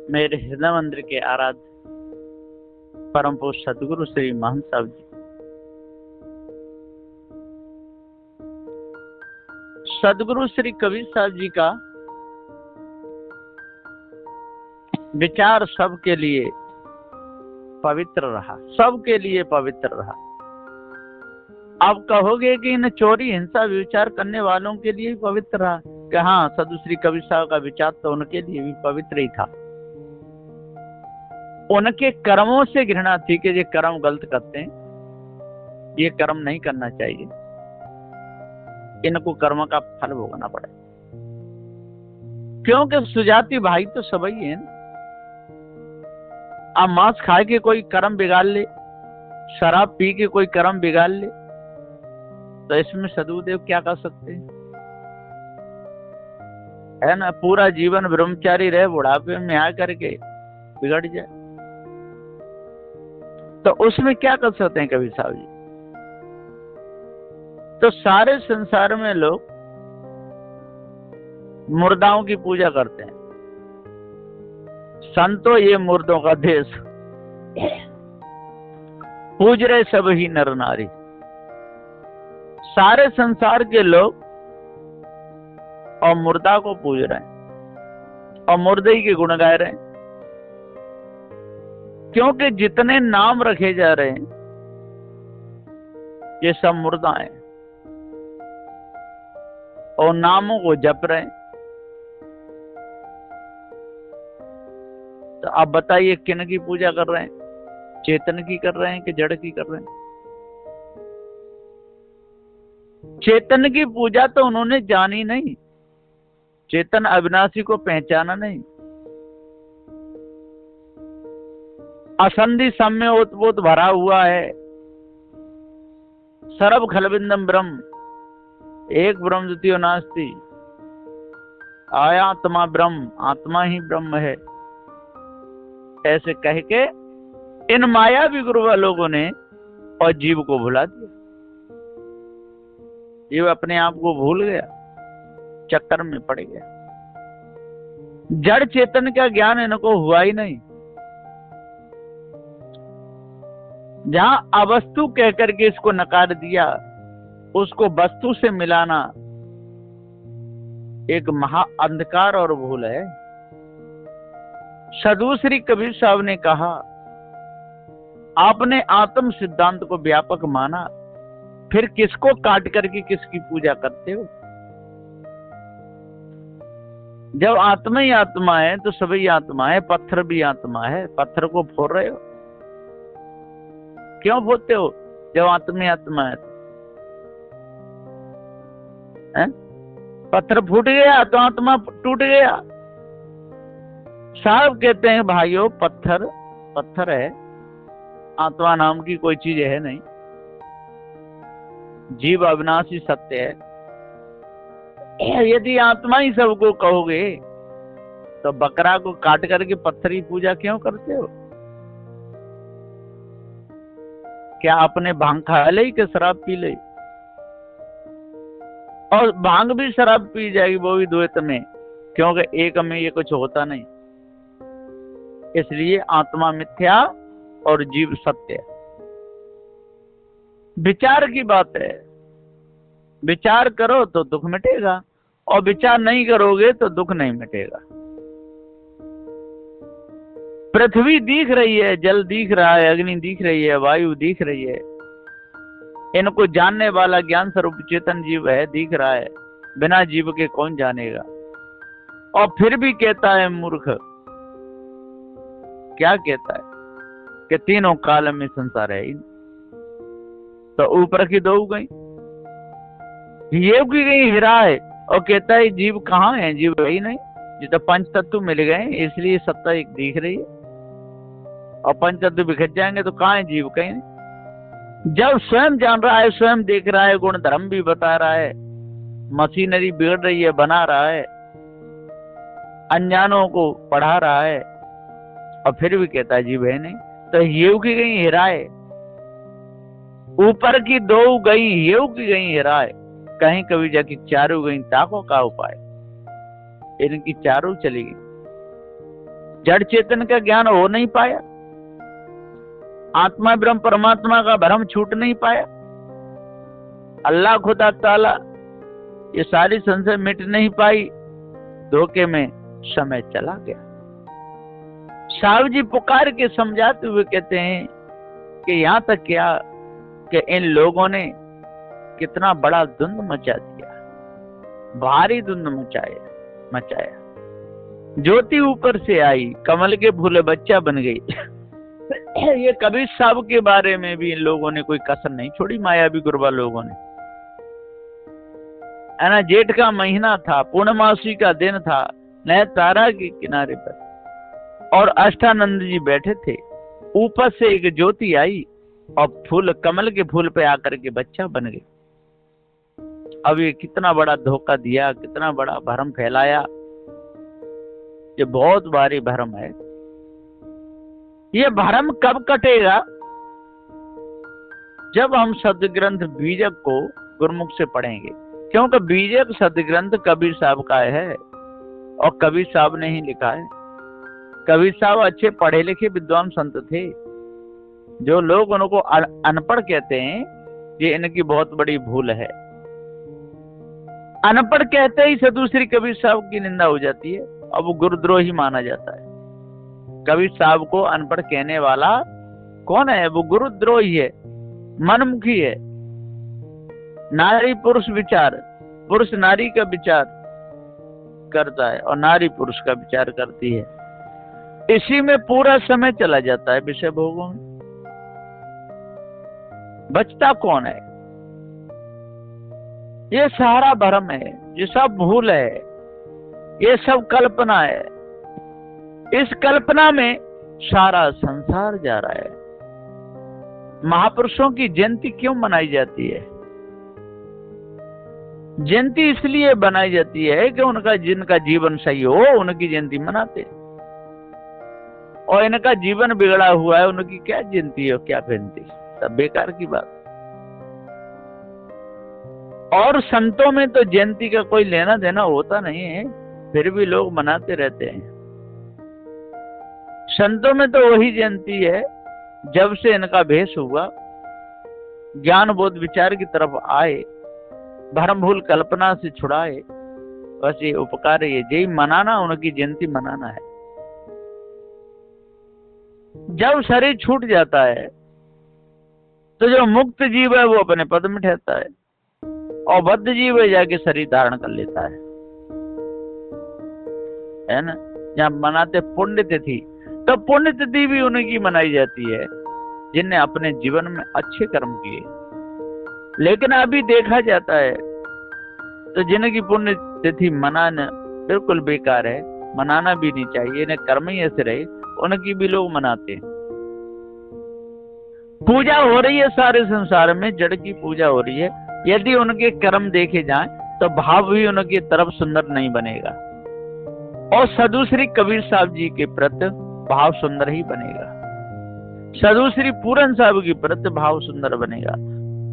मेरे हृदय मंदिर के आराध्य परम पूज्य सदगुरु श्री महंत साहब जी, सदगुरु श्री कबीर साहब जी का विचार सबके लिए पवित्र रहा, सबके लिए पवित्र रहा। आप कहोगे कि इन चोरी हिंसा विचार करने वालों के लिए पवित्र रहा, कि हाँ, सदगुरु श्री कबीर साहब का विचार तो उनके लिए भी पवित्र ही था। उनके कर्मों से घृणा थी कि ये कर्म गलत करते हैं, ये कर्म नहीं करना चाहिए, इनको कर्म का फल भोगना पड़े। क्योंकि सुजाति भाई तो सब ही है। अब मांस खा के कोई कर्म बिगाड़ ले, शराब पी के कोई कर्म बिगाड़ ले, तो इसमें सदगुरुदेव क्या कर सकते हैं? है ना, पूरा जीवन ब्रह्मचारी रहे, बुढ़ापे में आ करके बिगड़ जाए, तो उसमें क्या कर सकते हैं कबीर साहब जी? तो सारे संसार में लोग मुर्दाओं की पूजा करते हैं। संतो ये मुर्दों का देश, पूज रहे सब ही नर नारी। सारे संसार के लोग और मुर्दा को पूज रहे हैं और मुर्दे ही के गुण गा रहे हैं, क्योंकि जितने नाम रखे जा रहे हैं ये सब मुर्दा हैं और नामों को जप रहे हैं। तो आप बताइए किन की पूजा कर रहे हैं? चेतन की कर रहे हैं कि जड़ की कर रहे हैं? चेतन की पूजा तो उन्होंने जानी नहीं, चेतन अविनाशी को पहचाना नहीं। असंधि सम्य ओतपोत भरा हुआ है, सर्व खलबिंदम ब्रह्म, एक ब्रह्म द्वितीय नास्ति, आया आत्मा ब्रह्म, आत्मा ही ब्रह्म है, ऐसे कह के इन मायावी गुरुवा लोगों ने और जीव को भुला दिया। जीव अपने आप को भूल गया, चक्कर में पड़ गया। जड़ चेतन का ज्ञान इनको हुआ ही नहीं। जहां अवस्तु कहकर के इसको नकार दिया, उसको वस्तु से मिलाना एक महा अंधकार और भूल है। सदगुरु श्री कबीर साहब ने कहा, आपने आत्म सिद्धांत को व्यापक माना, फिर किसको काट करके किसकी पूजा करते हो? जब आत्मा ही आत्मा है तो सभी आत्मा है, पत्थर भी आत्मा है, पत्थर को फोड़ रहे हो, क्यों फोड़ते हो जब आत्मा ही आत्मा है? पत्थर फूट गया तो आत्मा टूट गया। साहब कहते हैं भाइयों, पत्थर पत्थर है, आत्मा नाम की कोई चीज है नहीं। जीव अविनाशी सत्य है। यदि आत्मा ही सबको कहोगे तो बकरा को काट करके पत्थर की पूजा क्यों करते हो? क्या आपने भांग खा ली कि शराब पी ली? और भांग भी शराब पी जाएगी, वो भी द्वैत में, क्योंकि एक में ये कुछ होता नहीं। इसलिए आत्मा मिथ्या और जीव सत्य। विचार की बात है, विचार करो तो दुख मिटेगा, और विचार नहीं करोगे तो दुख नहीं मिटेगा। पृथ्वी दिख रही है, जल दिख रहा है, अग्नि दिख रही है, वायु दिख रही है, इनको जानने वाला ज्ञान स्वरूप चेतन जीव है, दिख रहा है। बिना जीव के कौन जानेगा? और फिर भी कहता है मूर्ख, क्या कहता है कि तीनों काल में संसार है ही। तो ऊपर की दो गई, ये की गई हीरा है, और कहता है जीव कहाँ है? जीव है ही नहीं। ये तो पंच तत्व मिल गए, इसलिए सत्ता एक दिख रही है, और पंच तत्व बिखर जाएंगे तो कहाँ है जीव? कहीं नहीं। जब स्वयं जान रहा है, स्वयं देख रहा है, गुण धर्म भी बता रहा है, मशीनरी बिगड़ रही है, बना रहा है, अनजानों को पढ़ा रहा है, और फिर भी कहता है जीव है नहीं। तो येव की गई हीरा है, ऊपर की दो गई, येव की गई हीरा है, कहीं कभी जाके चारों गई, ताको का उपाय? इनकी चारों चली गई। जड़ चेतन का ज्ञान हो नहीं पाया, आत्मा ब्रह्म परमात्मा का भ्रम छूट नहीं पाया, अल्लाह खुदा ताला ये सारी संशय मिट नहीं पाई, धोखे में समय चला गया। साहब जी पुकार के समझाते हुए कहते हैं कि यहां तक क्या कि इन लोगों ने कितना बड़ा धुंध मचा दिया, भारी धुंध मचाया। ज्योति ऊपर से आई, कमल के फूले बच्चा बन गई। ये कबीर साहब के बारे में भी इन लोगों ने कोई कसर नहीं छोड़ी, मायावी गुरबा लोगों ने, है ना। जेठ का महीना था, पूर्णमासी का दिन था, नए तारा के किनारे पर और अष्टानंद जी बैठे थे। ऊपर से एक ज्योति आई और फूल, कमल के फूल पे आकर के बच्चा बन गई। अब ये कितना बड़ा धोखा दिया, कितना बड़ा भ्रम फैलाया, ये बहुत भारी भ्रम है। ये भ्रम कब कटेगा? जब हम सदग्रंथ बीजक को गुरुमुख से पढ़ेंगे, क्योंकि बीजक सदग्रंथ कबीर साहब का है और कबीर साहब ने ही लिखा है। कबीर साहब अच्छे पढ़े लिखे विद्वान संत थे। जो लोग उनको अनपढ़ कहते हैं, ये इनकी बहुत बड़ी भूल है। अनपढ़ कहते ही सदूसरी कबीर साहब की निंदा हो जाती है और वो गुरुद्रोही माना जाता है। कबीर साहब को अनपढ़ कहने वाला कौन है? वो गुरुद्रोही है, मनमुखी है। नारी पुरुष विचार, पुरुष नारी का विचार करता है और नारी पुरुष का विचार करती है। इसी में पूरा समय चला जाता है, विषय भोगों में। बचता कौन है? ये सारा भ्रम है, ये सब भूल है, ये सब कल्पना है। इस कल्पना में सारा संसार जा रहा है। महापुरुषों की जयंती क्यों मनाई जाती है? जयंती इसलिए बनाई जाती है कि उनका, जिनका जीवन सही हो, उनकी जयंती मनाते। और इनका जीवन बिगड़ा हुआ है, उनकी क्या जयंती और क्या जयंती, सब बेकार की बात। और संतों में तो जयंती का कोई लेना देना होता नहीं है, फिर भी लोग मनाते रहते हैं। संतों में तो वही जयंती है जब से इनका भेष हुआ, ज्ञान बोध विचार की तरफ आए, भ्रम भूल कल्पना से छुड़ाए। बस ये उपकार है, ये जय मनाना, उनकी जयंती मनाना है। जब शरीर छूट जाता है तो जो मुक्त जीव है वो अपने पद में ठहरता है और बद्ध जीव है जाके शरीर धारण कर लेता है ना। जहाँ मनाते पुण्यतिथि, तो पुण्यतिथि भी उनकी मनाई जाती है जिनने अपने जीवन में अच्छे कर्म किए। लेकिन अभी देखा जाता है तो जिनकी पुण्यतिथि मनाना बिल्कुल बेकार है, मनाना भी नहीं चाहिए, इन्हें कर्म ही ऐसे रहे, उनकी भी लोग मनाते हैं। पूजा हो रही है सारे संसार में, जड़ की पूजा हो रही है। यदि उनके कर्म देखे जाएं तो भाव भी उनकी तरफ सुंदर नहीं बनेगा और सदूसरी कबीर साहब जी के प्रति भाव सुंदर ही बनेगा। सदूसरी पूरन साहब के प्रति भाव सुंदर बनेगा,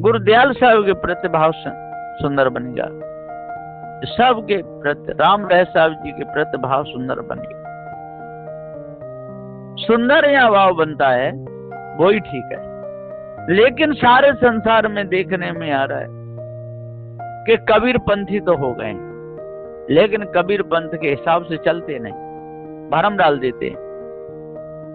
गुरुदयाल साहब के प्रति भाव सुंदर बनेगा, सबके प्रति, राम रह साहब जी के प्रति भाव सुंदर बनेगा। सुंदर या भाव बनता है वो ही ठीक है। लेकिन सारे संसार में देखने में आ रहा है कि कबीर पंथी तो हो गए, लेकिन कबीर पंथ के हिसाब से चलते नहीं, भरम डाल देते हैं।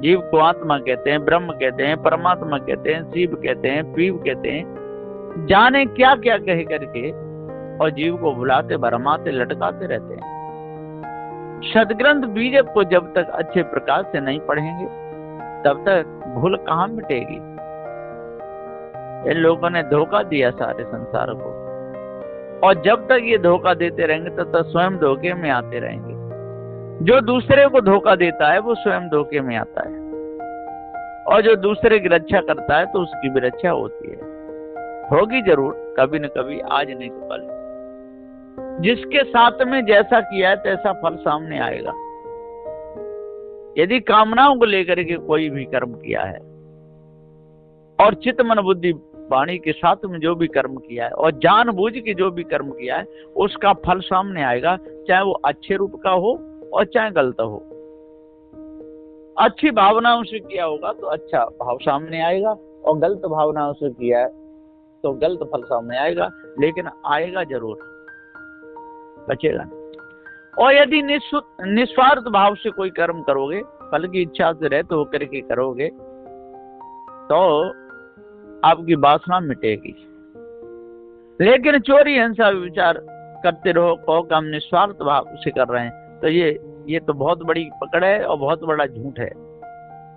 जीव को आत्मा कहते हैं, ब्रह्म कहते हैं, परमात्मा कहते हैं, शिव कहते हैं, पीव कहते हैं, जाने क्या क्या कह करके, और जीव को भुलाते, भरमाते, लटकाते रहते हैं। सदग्रंथ बीजक को जब तक अच्छे प्रकार से नहीं पढ़ेंगे तब तक भूल कहाँ मिटेगी। इन लोगों ने धोखा दिया सारे संसार को, और जब तक ये धोखा देते रहेंगे तब तक स्वयं धोखे में आते रहेंगे। जो दूसरे को धोखा देता है वो स्वयं धोखे में आता है, और जो दूसरे की रक्षा करता है तो उसकी भी रक्षा होती है, होगी जरूर, कभी न कभी, आज नहीं तो कल। जिसके साथ में जैसा किया है तैसा फल सामने आएगा। यदि कामनाओं को लेकर के कोई भी कर्म किया है और चित्त मन बुद्धि वाणी के साथ में जो भी कर्म किया है और जानबूझ के जो भी कर्म किया है, उसका फल सामने आएगा, चाहे वो अच्छे रूप का हो और चाहे गलत हो। अच्छी भावनाओं से किया होगा तो अच्छा भाव सामने आएगा, और गलत भावनाओं से किया है तो गलत फल सामने आएगा, लेकिन आएगा जरूर, बचेगा नहीं। और यदि निस्वार्थ भाव से कोई कर्म करोगे, फल की इच्छा से रहते होकर के करोगे, तो आपकी वासना मिटेगी। लेकिन चोरी हिंसा विचार करते रहो, कहो कि हम निस्वार्थ भाव से कर रहे हैं, तो ये तो बहुत बड़ी पकड़ है और बहुत बड़ा झूठ है।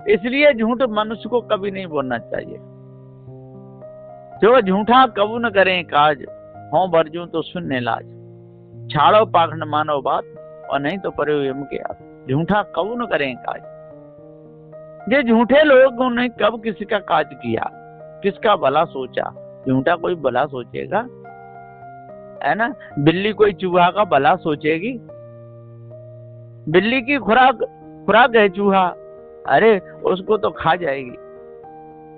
इसलिए झूठ मनुष्य को कभी नहीं बोलना चाहिए। जो झूठा कबू न करें काज, हों बरजूं तो सुनने लाज। छाड़ो पाखंड मानो बात, और नहीं तो परे यम के हाथ। झूठा कबू न करें काज। ये झूठे लोगों ने कब किसी का काज किया, किसका भला सोचा? झूठा कोई भला सोचेगा, है ना? बिल्ली कोई चूहा का भला सोचेगी? बिल्ली की खुराक है चूहा, अरे उसको तो खा जाएगी,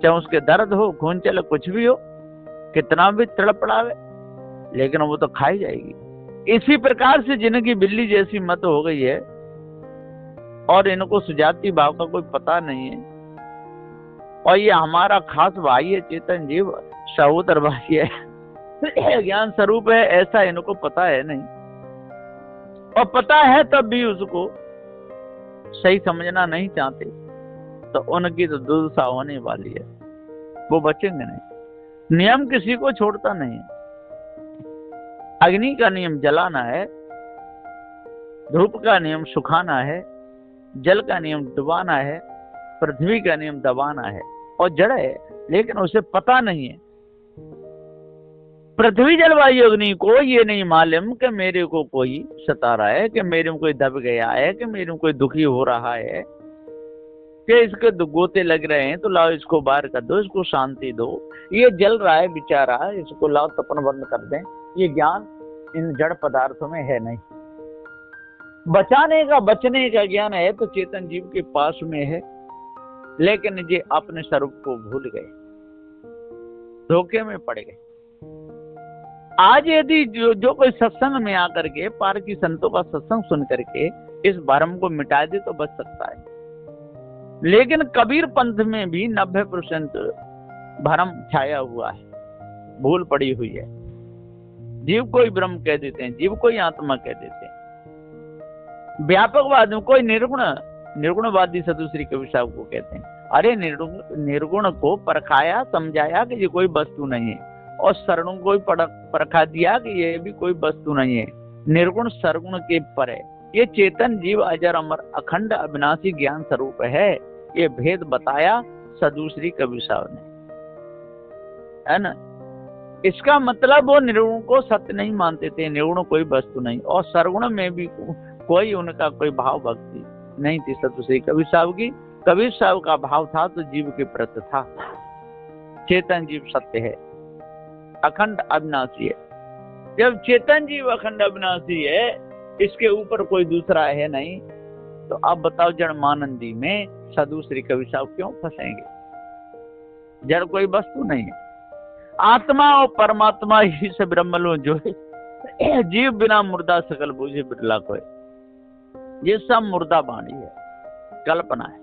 चाहे उसके दर्द हो, खून चले, कुछ भी हो, कितना भी तड़पड़ावे, लेकिन वो तो खाई जाएगी। इसी प्रकार से जिनकी बिल्ली जैसी मत हो गई है और इनको सुजाति भाव का कोई पता नहीं है, और ये हमारा खास भाई है, चेतन जीव, सहोदर भाई है, ज्ञान स्वरूप है, ऐसा इनको पता है नहीं। और पता है तब भी उसको सही समझना नहीं चाहते, तो उनकी तो दुर्दशा होने वाली है, वो बचेंगे नहीं। नियम किसी को छोड़ता नहीं है। अग्नि का नियम जलाना है, धूप का नियम सुखाना है, जल का नियम डुबाना है, पृथ्वी का नियम दबाना है, और जड़ है, लेकिन उसे पता नहीं है। पृथ्वी जलवायु अग्नि को ये नहीं मालूम कि मेरे को कोई सता रहा है, कि मेरे में कोई दब गया है, कि मेरे में कोई दुखी हो रहा है, कि इसके गोते लग रहे हैं, तो लाओ इसको बाहर कर दो, इसको शांति दो। ये जल रहा है बेचारा, इसको लाओ तपन बंद कर दें। ये ज्ञान इन जड़ पदार्थों में है नहीं। बचाने का, बचने का ज्ञान है तो चेतन जीव के पास में है, लेकिन ये अपने स्वरूप को भूल गए, धोखे में पड़ गए। आज यदि जो कोई सत्संग में आकर के, पार की संतों का सत्संग सुन करके इस भ्रम को मिटा दे तो बच सकता है। लेकिन कबीर पंथ में भी 90% भ्रम छाया हुआ है, भूल पड़ी हुई है। जीव को ही ब्रह्म कह देते हैं, जीव को ही आत्मा कह देते हैं। व्यापकवाद में कोई निर्गुणवादी सदुश्री कबीर साहब को कहते हैं, अरे निर्गुण को परखाया, समझाया कि ये कोई वस्तु नहीं है, और सरगुण को परखा दिया कि ये भी कोई वस्तु नहीं है। निर्गुण सरगुण के पर है। ये चेतन जीव अजर अमर अखंड अविनाशी ज्ञान स्वरूप है, ये भेद बताया सदुश्री कबीर साहब ने, है ना? इसका मतलब वो निर्गुण को सत्य नहीं मानते थे, निर्गुण कोई वस्तु नहीं, और सरगुण में भी कोई उनका कोई भाव भक्ति नहीं थी सदुश्री कबीर साहब की। कबीर साहब का भाव था तो जीव के प्रति था। चेतन जीव सत्य है, अखंड अविनाशी है। जब चेतन जीव अखंड अविनाशी है, इसके ऊपर कोई दूसरा है नहीं, तो अब बताओ जड़ मानंदी में सदुश्री कबीर साहब क्यों फंसेंगे? जड़ कोई वस्तु नहीं है, आत्मा और परमात्मा ही से ब्रह्मलो जो है। जीव बिना मुर्दा सकल बूझे बिरला कोई। ये सब मुर्दा वाणी है, कल्पना है।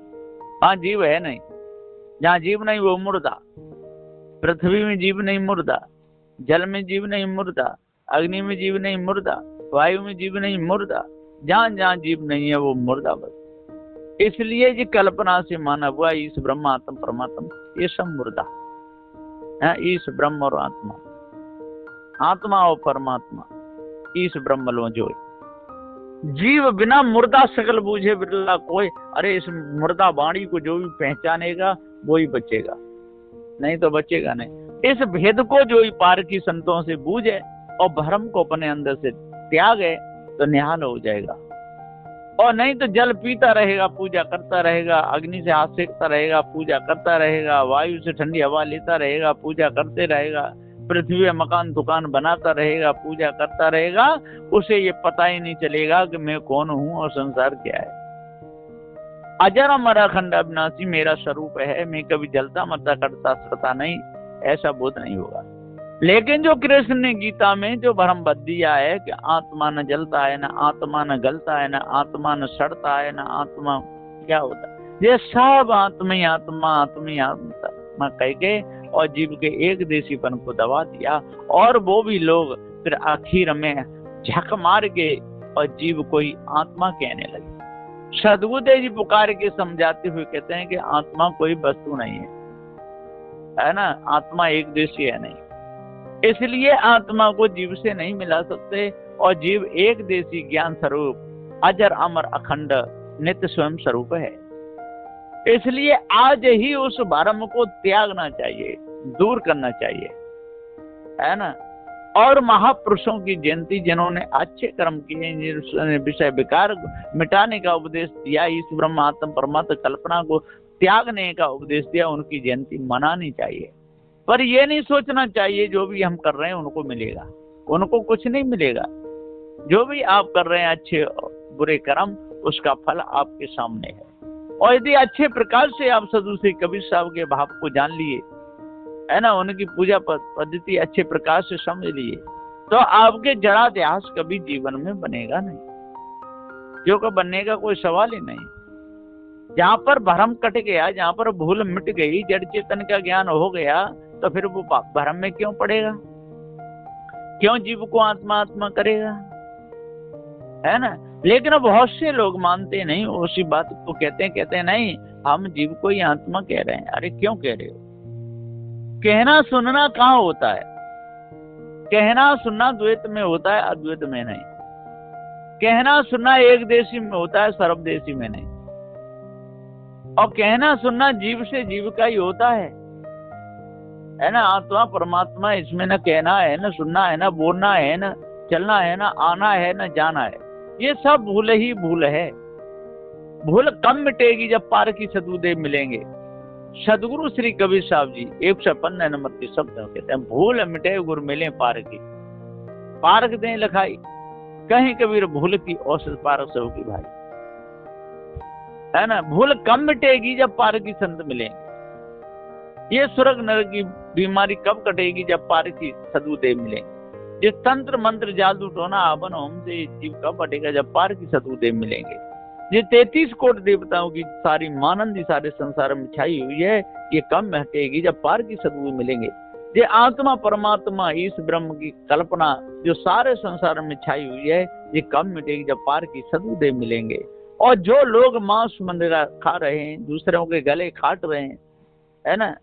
हाँ, जीव है नहीं, जहाँ जीव नहीं वो मुर्दा। पृथ्वी में जीव नहीं, मुर्दा। जल में जीव नहीं, मुर्दा। अग्नि में जीव नहीं, मुर्दा। वायु में जीव नहीं, मुर्दा। जहाँ जहाँ जीव नहीं है वो मुर्दा बस। इसलिए ये कल्पना से माना हुआ ईश ब्रह्म आत्म परमात्मा, ये सब मुर्दा है। ईश ब्रह्म और आत्मा, आत्मा और परमात्मा, ईश ब्रह्म लो जो। जीव बिना मुर्दा सकल बूझे बिरला कोई। अरे इस मुर्दा वाणी को जो भी पहचानेगा वो ही बचेगा, नहीं तो बचेगा नहीं। इस भेद को जो ही पार की संतों से बूझे और भ्रम को अपने अंदर से त्यागे तो निहाल हो जाएगा। और नहीं तो जल पीता रहेगा, पूजा करता रहेगा, अग्नि से हाथ सेकता रहेगा, पूजा करता रहेगा, वायु से ठंडी हवा लेता रहेगा, पूजा करते रहेगा, पृथ्वी में मकान दुकान बनाता रहेगा, पूजा करता रहेगा। उसे ये पता ही नहीं चलेगा कि मैं कौन हूँ और संसार क्या है। अजर अमर अखंड अविनाशी मेरा स्वरूप है, मैं कभी जलता मरता करता सड़ता नहीं, ऐसा बोध नहीं होगा। लेकिन जो कृष्ण ने गीता में जो भ्रम बद दिया है कि आत्मा न जलता है, न आत्मा न गलता है, न आत्मा न सड़ता है, न आत्मा क्या होता है, ये सब आत्मा ही आत्मा, आत्मा ही आत्मा कह के और जीव के एक देशीपन को दबा दिया। और वो भी लोग फिर आखिर में झक मार के और जीव को ही आत्मा कहने लगे। सदगुरुदेव जी पुकार के समझाते हुए कहते हैं कि आत्मा कोई वस्तु नहीं है ना, आत्मा एक देशी है नहीं, इसलिए आत्मा को जीव से नहीं मिला सकते। और जीव एक देशी ज्ञान स्वरूप अजर अमर अखंड नित्य स्वयं स्वरूप है। इसलिए आज ही उस भ्रम को त्यागना चाहिए, दूर करना चाहिए, है ना। और महापुरुषों की जयंती जिन्होंने अच्छे कर्म किए, विषय विकार मिटाने का उपदेश दिया, इस ब्रह्म आत्म परमात्म कल्पना को त्यागने का उपदेश दिया, उनकी जयंती मनानी चाहिए। पर ये नहीं सोचना चाहिए जो भी हम कर रहे हैं उनको मिलेगा, उनको कुछ नहीं मिलेगा। जो भी आप कर रहे हैं अच्छे बुरे कर्म, उसका फल आपके सामने है। और यदि अच्छे प्रकार से आप साधु श्री कबीर साहब के भाव को जान लिए, है ना, उनकी पूजा पद्धति अच्छे प्रकार से समझ लिए, तो आपके जड़ा इतिहास कभी जीवन में बनेगा नहीं, क्योंकि बनने का कोई सवाल ही नहीं। जहां पर भ्रम कट गया, जहां पर भूल मिट गई, जड़ चेतन का ज्ञान हो गया, तो फिर वो भ्रम में क्यों पड़ेगा, क्यों जीव को आत्मा आत्मा करेगा, है ना। लेकिन बहुत से लोग मानते नहीं, उसी बात को कहते हैं नहीं हम जीव को ही आत्मा कह रहे हैं। अरे क्यों कह रहे हो? कहना सुनना कहाँ होता है? कहना सुनना द्वैत में होता है, अद्वैत में नहीं। कहना सुनना एक देशी में होता है, सर्वदेशी में नहीं। और कहना सुनना जीव से जीव का ही होता है ना। आत्मा परमात्मा, इसमें न कहना है, न सुनना है, न बोलना है, न चलना है, न आना है, न जाना है। ये सब भूल ही भूल है। भूल कब मिटेगी? जब पार की सदगुरुदेव मिलेंगे। सदगुरु श्री कबीर साहब जी 155 नंबर के शब्द कहते हैं, भूल मिटे गुरु मिले पार की, पारक दें लखाई, कहीं कबीर भूल की औसत पारक से होगी भाई, है ना। भूल कब मिटेगी? जब पार की संत मिलेंगे। ये स्वर्ग नरक की बीमारी कब कटेगी? जब पार की सदगुरुदेव मिलेंगे। ये तंत्र मंत्र जादू टोना आवन होम से जीव कब हटेगा? जब पार की सदगुरुदेव मिलेंगे। ये 33 कोटि देवताओं की सारी मानंदी सारे संसार में छाई हुई है, ये कब हटेगी? जब पार की सदगुरु मिलेंगे। ये आत्मा परमात्मा इस ब्रह्म की कल्पना जो सारे संसार में छाई हुई है, ये कब मिटेगी? जब पार की सदगुरुदेव मिलेंगे। और जो लोग मांस मंदिरा खा रहे हैं, दूसरों के गले काट रहे हैं, है ना,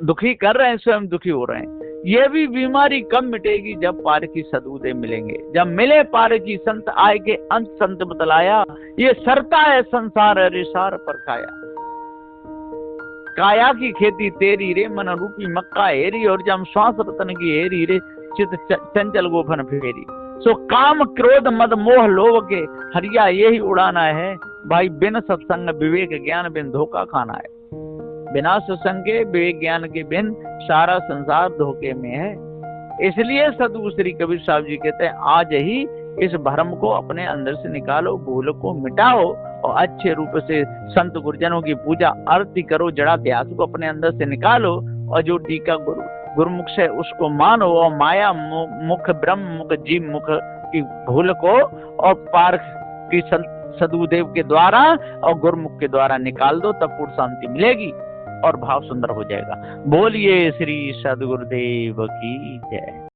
दुखी कर रहे हैं, स्वयं दुखी हो रहे हैं, ये भी बीमारी कब मिटेगी? जब पार की सदगुरुदेव मिलेंगे। जब मिले पार की संत आए के अंत संत बतलाया, ये सरता है संसार रिसार पर खाया। काया की खेती तेरी रे, मन रूपी मक्का हेरी, और जब श्वास रतन की हेरी रे, चित चंचल गोफन फेरी। सो काम क्रोध मद मोह लोभ के हरिया यही उड़ाना है, भाई बिन सत्संग विवेक ज्ञान बिन धोखा खाना है। बिना सत्संग के विवेक ज्ञान के बिन सारा संसार धोखे में है। इसलिए सदगुरु श्री कबीर साहब जी कहते हैं, आज ही इस भ्रम को अपने अंदर से निकालो, भूल को मिटाओ और अच्छे रूप से संत गुरुजनों की पूजा आरती करो, जड़ा इतिहास को अपने अंदर से निकालो, और जो टीका गुरुमुख से उसको मानो, और माया मुख ब्रह्म मुख जीव मुख की भूल को और पार्थ की सदगुरुदेव के द्वारा और गुरुमुख के द्वारा निकाल दो, तब पूर्ण शांति मिलेगी और भाव सुंदर हो जाएगा। बोलिए श्री सदगुरुदेव की जय।